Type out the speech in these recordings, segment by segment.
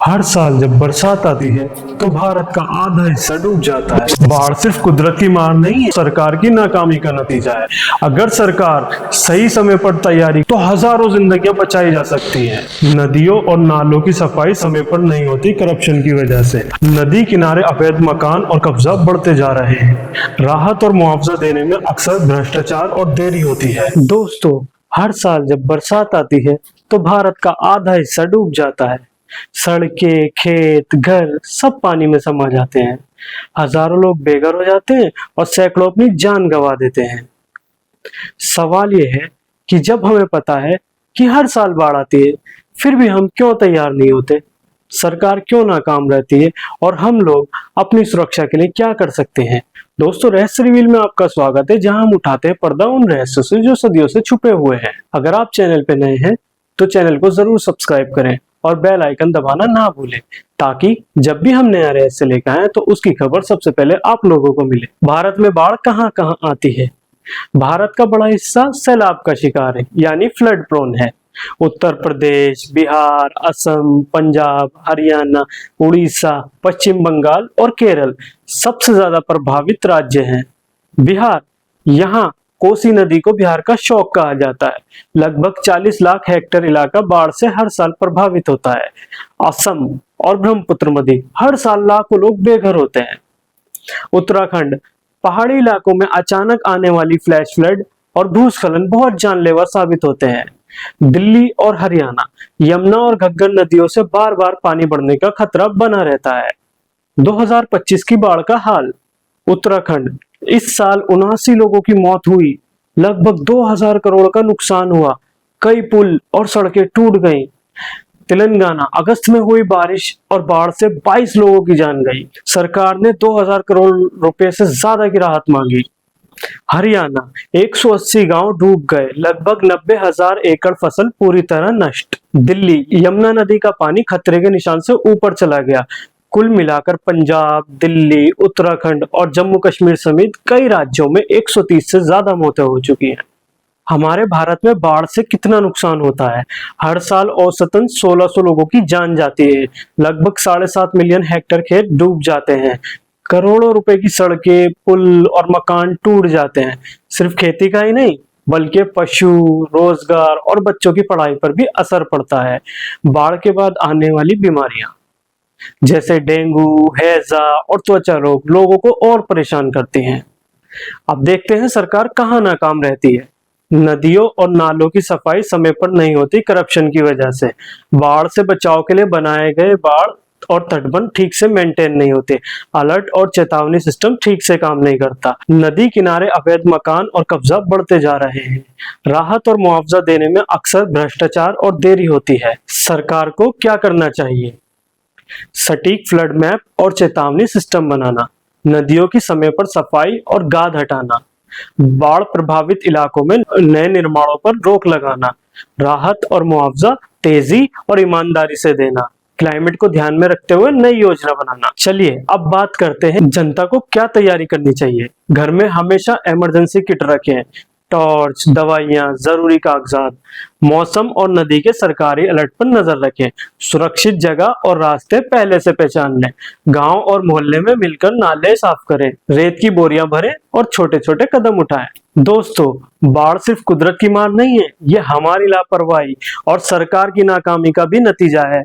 हर साल जब बरसात आती है तो भारत का आधा हिस्सा डूब जाता है। बाढ़ सिर्फ कुदरत की मार नहीं है, सरकार की नाकामी का नतीजा है। अगर सरकार सही समय पर तैयारी तो हजारों जिंदगियां बचाई जा सकती हैं। नदियों और नालों की सफाई समय पर नहीं होती करप्शन की वजह से। नदी किनारे अवैध मकान और कब्जा बढ़ते जा रहे हैं। राहत और मुआवजा देने में अक्सर भ्रष्टाचार और देरी होती है। दोस्तों, हर साल जब बरसात आती है तो भारत का आधा हिस्सा डूब जाता है। सड़कें, खेत, घर सब पानी में समा जाते हैं। हजारों लोग बेघर हो जाते हैं और सैकड़ों अपनी जान गंवा देते हैं। सवाल यह है कि जब हमें पता है कि हर साल बाढ़ आती है, फिर भी हम क्यों तैयार नहीं होते? सरकार क्यों नाकाम रहती है और हम लोग अपनी सुरक्षा के लिए क्या कर सकते हैं? दोस्तों, रहस्य रिवील में आपका स्वागत है, जहां हम उठाते हैं पर्दा उन रहस्यों से जो सदियों से छुपे हुए हैं। अगर आप चैनल पे नए हैं तो चैनल को जरूर सब्सक्राइब करें और बेल आइकन दबाना ना भूलें, ताकि जब भी हम नया रहस्य लेकर आए तो उसकी खबर सबसे पहले आप लोगों को मिले। भारत में बाढ़ कहां कहां आती है? भारत का बड़ा हिस्सा सैलाब का शिकार है, यानी फ्लड प्रोन है। उत्तर प्रदेश, बिहार, असम, पंजाब, हरियाणा, उड़ीसा, पश्चिम बंगाल और केरल सबसे ज्यादा प्रभावित राज्य हैं। बिहार, यहाँ कोसी नदी को बिहार का शौक कहा जाता है। लगभग 40 लाख हेक्टेयर इलाका बाढ़ से हर साल प्रभावित होता है। असम और ब्रह्मपुत्र नदी हर साल लाखों लोग बेघर होते हैं। उत्तराखंड, पहाड़ी इलाकों में अचानक आने वाली फ्लैश फ्लड और भूस्खलन बहुत जानलेवा साबित होते हैं। दिल्ली और हरियाणा, यमुना और घग्गर नदियों से बार बार पानी बढ़ने का खतरा बना रहता है। 2025 की बाढ़ का हाल। उत्तराखंड, इस साल 79 लोगों की मौत हुई, लगभग 2000 करोड़ का नुकसान हुआ, कई पुल और सड़कें टूट गईं। तेलंगाना, अगस्त में हुई बारिश और बाढ़ से 22 लोगों की जान गई। सरकार ने 2000 करोड़ रुपए से ज्यादा की राहत मांगी। हरियाणा, 180 गांव डूब गए, लगभग 90,000 एकड़ फसल पूरी तरह नष्ट। दिल्ली, यमुना नदी का पानी खतरे के निशान से ऊपर चला गया। कुल मिलाकर पंजाब, दिल्ली, उत्तराखंड और जम्मू कश्मीर समेत कई राज्यों में 130 से ज्यादा मौतें हो चुकी हैं। हमारे भारत में बाढ़ से कितना नुकसान होता है? हर साल औसतन 1600 लोगों की जान जाती है। लगभग 7.5 मिलियन हेक्टेयर खेत डूब जाते हैं। करोड़ों रुपए की सड़कें, पुल और मकान टूट जाते हैं। सिर्फ खेती का ही नहीं, बल्कि पशु, रोजगार और बच्चों की पढ़ाई पर भी असर पड़ता है। बाढ़ के बाद आने वाली बीमारियां जैसे डेंगू, हैजा और त्वचा रोग लोगों को और परेशान करती हैं। अब देखते हैं सरकार कहां नाकाम रहती है। नदियों और नालों की सफाई समय पर नहीं होती करप्शन की वजह से। बाढ़ से बचाव के लिए बनाए गए बाढ़ और तटबंध ठीक से मेंटेन नहीं होते। अलर्ट और चेतावनी सिस्टम ठीक से काम नहीं करता। नदी किनारे अवैध मकान और कब्जा बढ़ते जा रहे हैं। राहत और मुआवजा देने में अक्सर भ्रष्टाचार और देरी होती है। सरकार को क्या करना चाहिए? सटीक फ्लड मैप और चेतावनी सिस्टम बनाना, नदियों की समय पर सफाई और गाद हटाना, बाढ़ प्रभावित इलाकों में नए निर्माणों पर रोक लगाना, राहत और मुआवजा तेजी और ईमानदारी से देना, क्लाइमेट को ध्यान में रखते हुए नई योजना बनाना। चलिए अब बात करते हैं जनता को क्या तैयारी करनी चाहिए। घर में हमेशा इमरजेंसी किट रखें, टॉर्च, दवाइयां, जरूरी कागजात। मौसम और नदी के सरकारी अलर्ट पर नजर रखें। सुरक्षित जगह और रास्ते पहले से पहचान लें। गांव और मोहल्ले में मिलकर नाले साफ करें, रेत की बोरियां भरें और छोटे छोटे कदम उठाएं। दोस्तों, बाढ़ सिर्फ कुदरत की मार नहीं है, ये हमारी लापरवाही और सरकार की नाकामी का भी नतीजा है।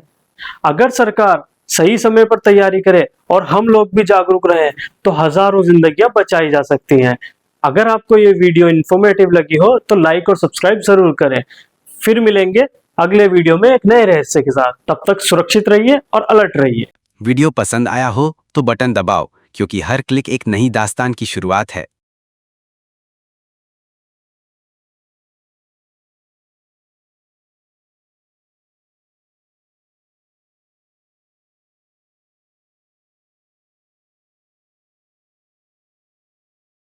अगर सरकार सही समय पर तैयारी करे और हम लोग भी जागरूक रहें तो हजारों जिंदगियां बचाई जा सकती हैं। अगर आपको ये वीडियो इन्फॉर्मेटिव लगी हो तो लाइक और सब्सक्राइब जरूर करें। फिर मिलेंगे अगले वीडियो में एक नए रहस्य के साथ। तब तक सुरक्षित रहिए और अलर्ट रहिए। वीडियो पसंद आया हो तो बटन दबाओ, क्योंकि हर क्लिक एक नई दास्तान की शुरुआत है।